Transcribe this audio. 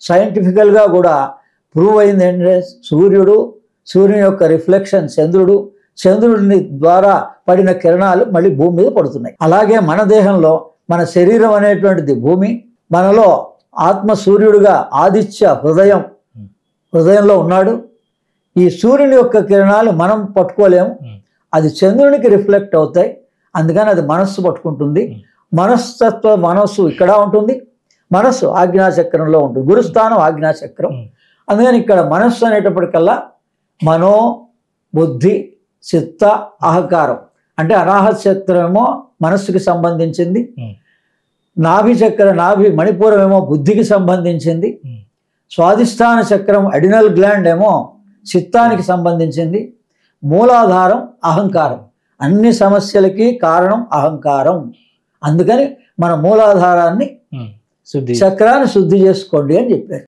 సైంటిఫికల్గా కూడా ప్రూవ్ అయింది ఏంటంటే సూర్యుని యొక్క రిఫ్లెక్షన్ చంద్రుడిని ద్వారా పడిన కిరణాలు మళ్ళీ భూమి మీద పడుతున్నాయి. అలాగే మన దేహంలో మన శరీరం అనేటువంటిది భూమి, మనలో ఆత్మ సూర్యుడుగా ఆదిత్య హృదయంలో ఉన్నాడు. ఈ సూర్యుని యొక్క కిరణాలు మనం పట్టుకోలేము, అది చంద్రునికి రిఫ్లెక్ట్ అవుతాయి, అందుకని అది మనస్సు పట్టుకుంటుంది. మనస్సు ఇక్కడ ఉంటుంది, మనస్సు ఆజ్ఞాచక్రంలో ఉంటుంది, గురుస్థానం ఆజ్ఞాచక్రం. అందుకని ఇక్కడ మనస్సు అనేటప్పటికల్లా మనో బుద్ధి చిత్త అహంకారం అంటే అనాహత చక్రమేమో మనస్సుకి సంబంధించింది, నాభి మణిపూరం ఏమో బుద్ధికి సంబంధించింది, స్వాధిష్టాన చక్రం అడినల్ గ్లాండ్ ఏమో చిత్తానికి సంబంధించింది, మూలాధారం అహంకారం. అన్ని సమస్యలకి కారణం అహంకారం. అందుకని మన మూలాధారాన్ని చక్రాన్ని శుద్ధి చేసుకోండి అని చెప్పారు.